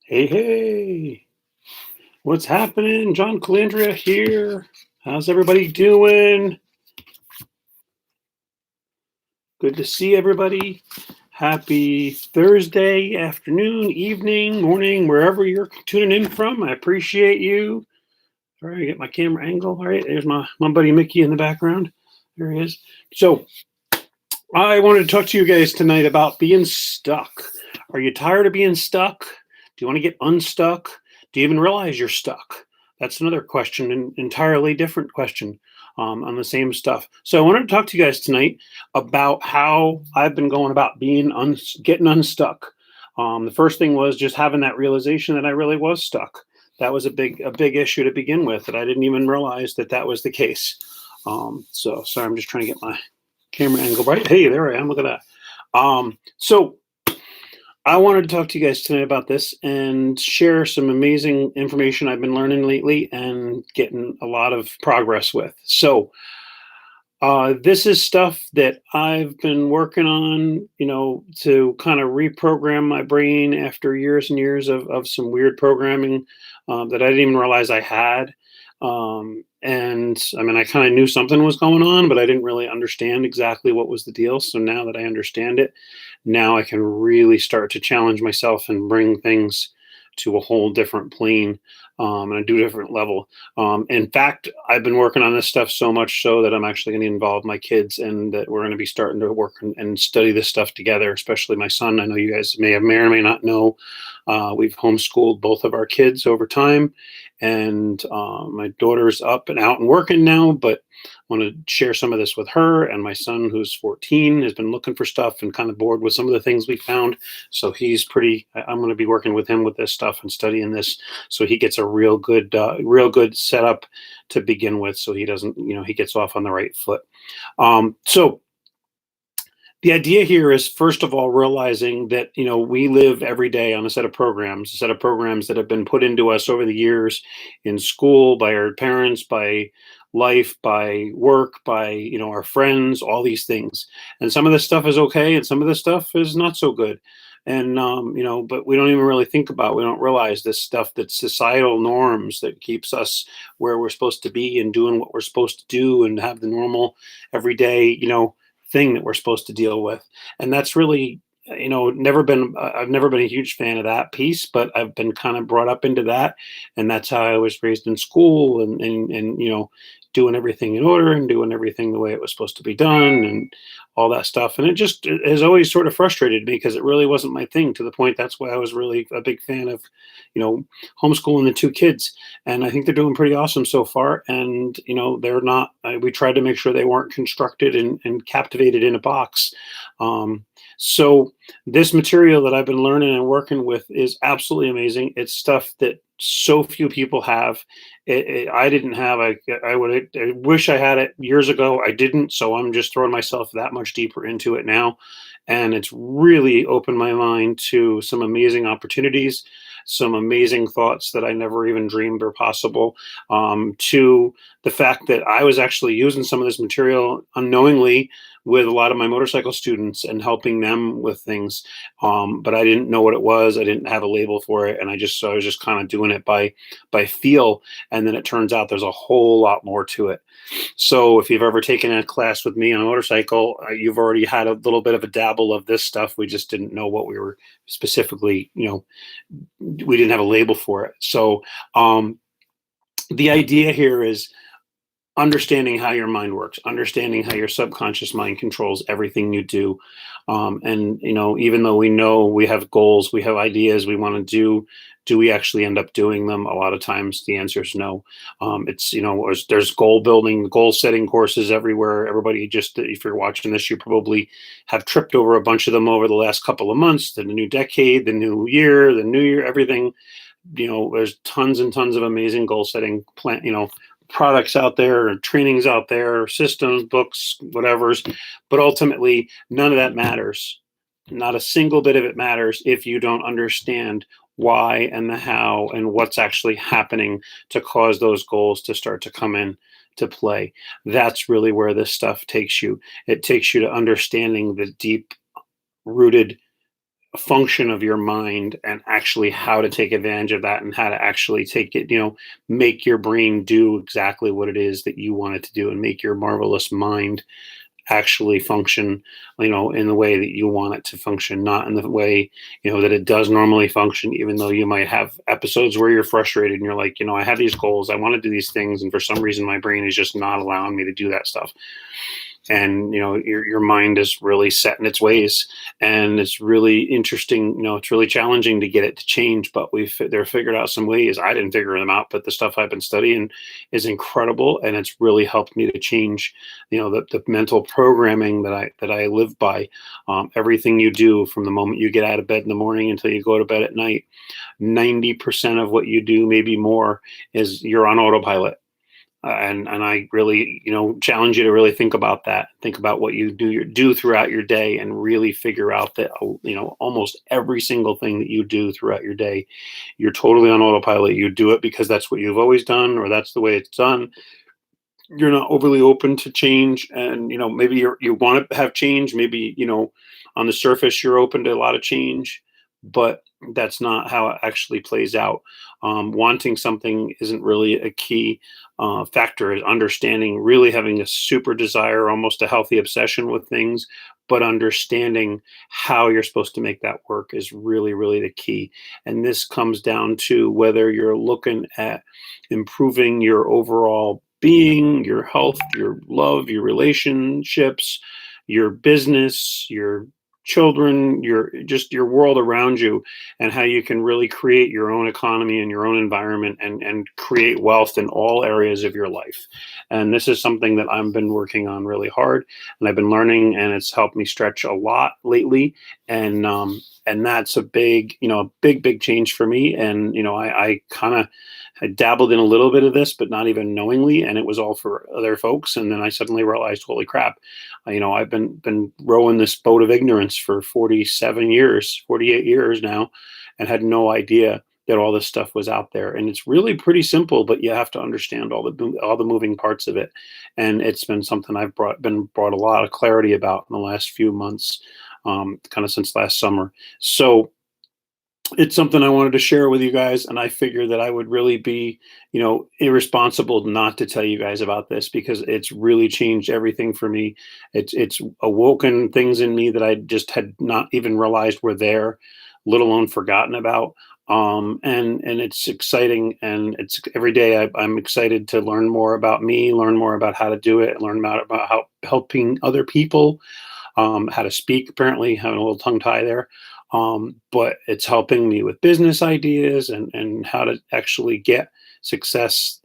Hey, hey, what's happening? John Calandria here. How's everybody doing? Good to see everybody. Happy Thursday afternoon, evening, morning, wherever you're tuning in from. I appreciate you. All right, get my camera angle. All right, there's my buddy Mickey in the background. There he is. So, I wanted to talk to you guys tonight about being stuck. Are you tired of being stuck? Do you want to get unstuck? Do you even realize you're stuck? That's another question, an entirely different question on the same stuff. So I wanted to talk to you guys tonight about how I've been going about getting unstuck. The first thing was just having that realization that I really was stuck. That was a big issue to begin with, that I didn't even realize that that was the case. So sorry, I'm just trying to get my camera angle right. Hey, there I am. Look at that. So I wanted to talk to you guys tonight about this and share some amazing information I've been learning lately and getting a lot of progress with. So this is stuff that I've been working on, to kind of reprogram my brain after years and years of some weird programming that I didn't even realize I had. And I mean, I kind of knew something was going on, but I didn't really understand exactly what was the deal. So now that I understand it, now I can really start to challenge myself and bring things to a whole different plane, and a different level. In fact, I've been working on this stuff so much so that I'm actually going to involve my kids, and that we're going to be starting to work and study this stuff together, especially my son. I know you guys may or may not know. We've homeschooled both of our kids over time, and my daughter's up and out and working now, but I want to share some of this with her. And my son, who's 14, has been looking for stuff and kind of bored with some of the things we found. So I'm going to be working with him with this stuff and studying this, so he gets a real good setup to begin with, so he doesn't, he gets off on the right foot. So the idea here is, first of all, realizing that we live every day on a set of programs that have been put into us over the years, in school, by our parents, by life, by work, by our friends, all these things. And some of this stuff is okay, and some of this stuff is not so good. And but we don't even really think about, we don't realize this stuff, that societal norms that keeps us where we're supposed to be and doing what we're supposed to do and have the normal everyday thing that we're supposed to deal with. And that's really, never been, I've never been a huge fan of that piece, but I've been kind of brought up into that. And that's how I was raised in school, and doing everything in order and doing everything the way it was supposed to be done, and all that stuff. And it has always sort of frustrated me, because it really wasn't my thing, to the point that's why I was really a big fan of, you know, homeschooling the two kids. And I think they're doing pretty awesome so far. And they're not. We tried to make sure they weren't constructed and captivated in a box. So this material that I've been learning and working with is absolutely amazing. It's stuff that so few people have. I didn't have. I wish I had it years ago. I didn't. So I'm just throwing myself that much deeper into it now, and it's really opened my mind to some amazing opportunities, some amazing thoughts that I never even dreamed were possible. To the fact that I was actually using some of this material unknowingly with a lot of my motorcycle students and helping them with things. But I didn't know what it was. I didn't have a label for it, and I was just kind of doing it by feel. And then it turns out there's a whole lot more to it. So if you've ever taken a class with me on a motorcycle, you've already had a little bit of a dabble of this stuff. We just didn't know what we were specifically, we didn't have a label for it. So the idea here is understanding how your mind works, understanding how your subconscious mind controls everything you do. And, even though we know we have goals, we have ideas we want to do we actually end up doing them? A lot of times the answer is no. There's goal building, goal setting courses everywhere. Everybody, just, if you're watching this, you probably have tripped over a bunch of them over the last couple of months, the new decade, the new year, everything. There's tons and tons of amazing goal setting products out there, or trainings out there, or systems, books, whatever's. But ultimately, none of that matters. Not a single bit of it matters if you don't understand why and the how and what's actually happening to cause those goals to start to come in to play. That's really where this stuff takes you. It takes you to understanding the deep rooted function of your mind and actually how to take advantage of that and how to actually take it, make your brain do exactly what it is that you want it to do and make your marvelous mind actually function, in the way that you want it to function, not in the way, that it does normally function, even though you might have episodes where you're frustrated and you're like, I have these goals, I want to do these things. And for some reason, my brain is just not allowing me to do that stuff. And your mind is really set in its ways, and it's really interesting. It's really challenging to get it to change, but they're figured out some ways. I didn't figure them out, but the stuff I've been studying is incredible, and it's really helped me to change the mental programming that I live by. Everything you do from the moment you get out of bed in the morning until you go to bed at night, 90% of what you do, maybe more, is you're on autopilot. And I really, challenge you to really think about that. Think about what you do throughout your day, and really figure out that almost every single thing that you do throughout your day, you're totally on autopilot. You do it because that's what you've always done, or that's the way it's done. You're not overly open to change, and maybe you want to have change. Maybe on the surface you're open to a lot of change, but that's not how it actually plays out. Wanting something isn't really a key factor. Is understanding, really having a super desire, almost a healthy obsession with things, but understanding how you're supposed to make that work is really, really the key. And this comes down to whether you're looking at improving your overall being, your health, your love, your relationships, your business, your children, your world around you, and how you can really create your own economy and your own environment, and create wealth in all areas of your life. And this is something that I've been working on really hard, and I've been learning, and it's helped me stretch a lot lately. And that's a big, big change for me. And I kind of I dabbled in a little bit of this, but not even knowingly, and it was all for other folks. And then I suddenly realized, holy crap, I've been rowing this boat of ignorance for 47 years, 48 years now, and had no idea that all this stuff was out there. And it's really pretty simple, but you have to understand all the moving parts of it. And it's been something I've brought a lot of clarity about in the last few months, kind of since last summer. So it's something I wanted to share with you guys, and I figured that I would really be, irresponsible not to tell you guys about this, because it's really changed everything for me. It's awoken things in me that I just had not even realized were there, let alone forgotten about. And it's exciting, and it's every day I'm excited to learn more about me, learn more about how to do it, learn about how helping other people, how to speak. Apparently, having a little tongue tie there. But it's helping me with business ideas, and how to actually get success,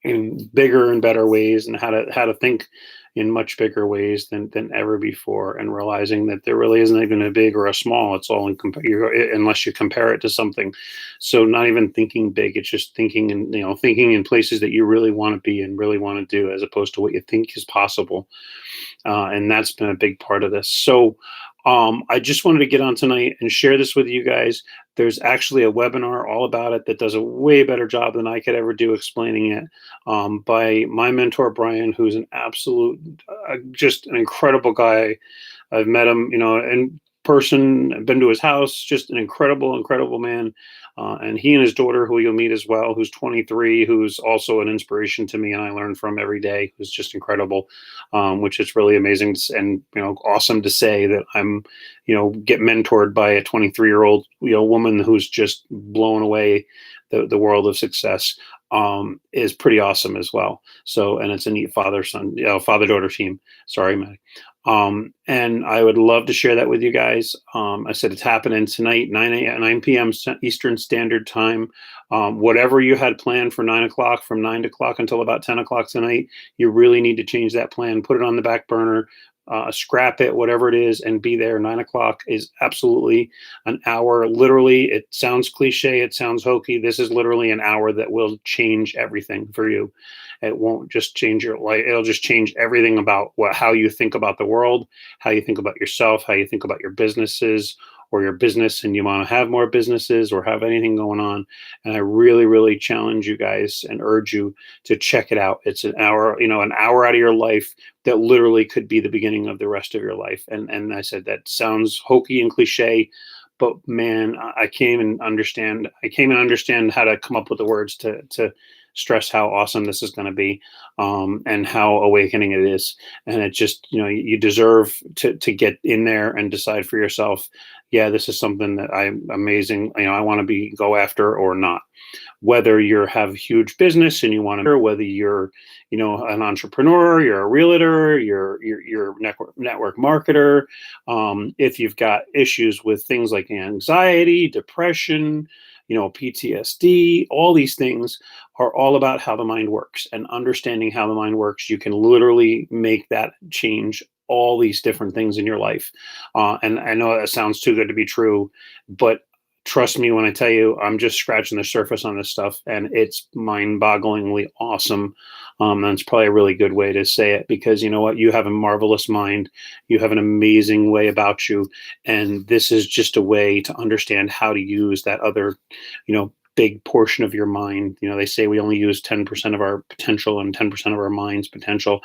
in bigger and better ways, and how to think in much bigger ways than ever before, and realizing that there really isn't even a big or a small. It's all unless you compare it to something. So not even thinking big, it's just thinking in places that you really want to be and really want to do, as opposed to what you think is possible. And that's been a big part of this. So I just wanted to get on tonight and share this with you guys. There's actually a webinar all about it that does a way better job than I could ever do explaining it, by my mentor, Brian, who's an absolute, just an incredible guy. I've met him, in person. I've been to his house. Just an incredible, incredible man. And he and his daughter, who you'll meet as well, who's 23, who's also an inspiration to me, and I learn from every day, who's just incredible, which is really amazing, and awesome to say that I'm, get mentored by a 23-year-old woman who's just blown away the world of success. Is pretty awesome as well. So, and it's a neat father-daughter team. Sorry, Maddie. And I would love to share that with you guys. I said it's happening tonight, 9 p.m. Eastern Standard Time. Whatever you had planned for 9 o'clock, from 9 o'clock until about 10 o'clock tonight, you really need to change that plan, put it on the back burner, scrap it, whatever it is, and be there. 9 o'clock is absolutely an hour. Literally, it sounds cliche, it sounds hokey. This is literally an hour that will change everything for you. It won't just change your life. It'll just change everything about how you think about the world, how you think about yourself, how you think about your businesses, or your business and you want to have more businesses or have anything going on. And I really, really challenge you guys and urge you to check it out. It's an hour, an hour out of your life that literally could be the beginning of the rest of your life. And I said that sounds hokey and cliche, but man, I can't even understand. I can't even understand how to come up with the words to stress how awesome this is going to be, and how awakening it is. And it just, you deserve to get in there and decide for yourself. Yeah, this is something that I'm amazing. I want to go after or not. Whether you have huge business and you want to, whether you're, an entrepreneur, you're a realtor, you're network marketer. If you've got issues with things like anxiety, depression, PTSD, all these things are all about how the mind works, and understanding how the mind works. You can literally make that change all these different things in your life. And I know that sounds too good to be true, but trust me when I tell you, I'm just scratching the surface on this stuff, and it's mind-bogglingly awesome. That's probably a really good way to say it, because you know what? You have a marvelous mind. You have an amazing way about you, and this is just a way to understand how to use that other, big portion of your mind. They say we only use 10% of our potential and 10% of our mind's potential.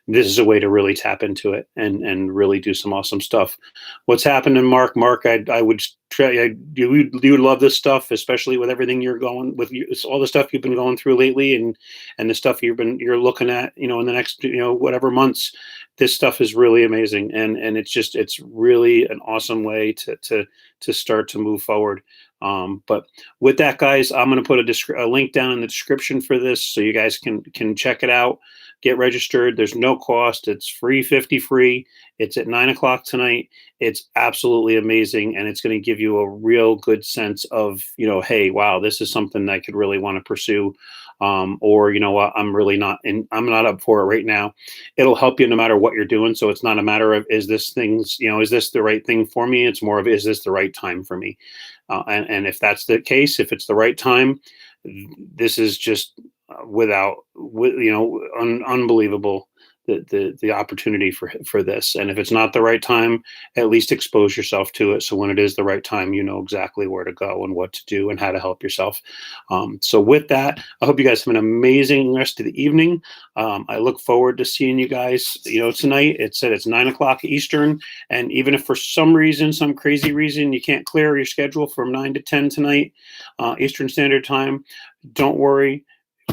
This is a way to really tap into it and really do some awesome stuff. What's happening, Mark? Mark, I would try. You would love this stuff, especially with everything you're going with. It's all the stuff you've been going through lately, and the stuff you're looking at. In the next whatever months. This stuff is really amazing, and it's really an awesome way to start to move forward. But with that, guys, I'm going to put a link down in the description for this, so you guys can check it out. Get registered. There's no cost. It's free, 50 free. It's at 9 o'clock tonight. It's absolutely amazing, and it's going to give you a real good sense of, hey, wow, this is something I could really want to pursue. Or you know what, I'm not up for it right now. It'll help you no matter what you're doing. So it's not a matter of, is this the right thing for me? It's more of, is this the right time for me? And if that's the case, if it's the right time, this is just unbelievable, the opportunity for this. And if it's not the right time, at least expose yourself to it, so when it is the right time, you know exactly where to go and what to do and how to help yourself. So with that, I hope you guys have an amazing rest of the evening. I look forward to seeing you guys tonight. It's 9 o'clock Eastern, and even if for some crazy reason you can't clear your schedule from 9 to 10 tonight, Eastern Standard Time, don't worry.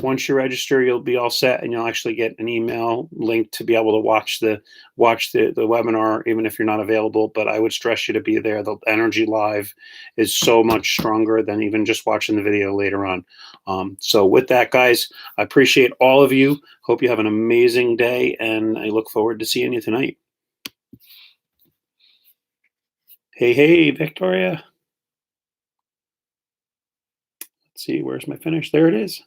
Once you register, you'll be all set, and you'll actually get an email link to be able to watch the webinar, even if you're not available. But I would stress you to be there. The energy live is so much stronger than even just watching the video later on. So with that, guys, I appreciate all of you. Hope you have an amazing day, and I look forward to seeing you tonight. Hey, Victoria. Let's see, where's my finish? There it is.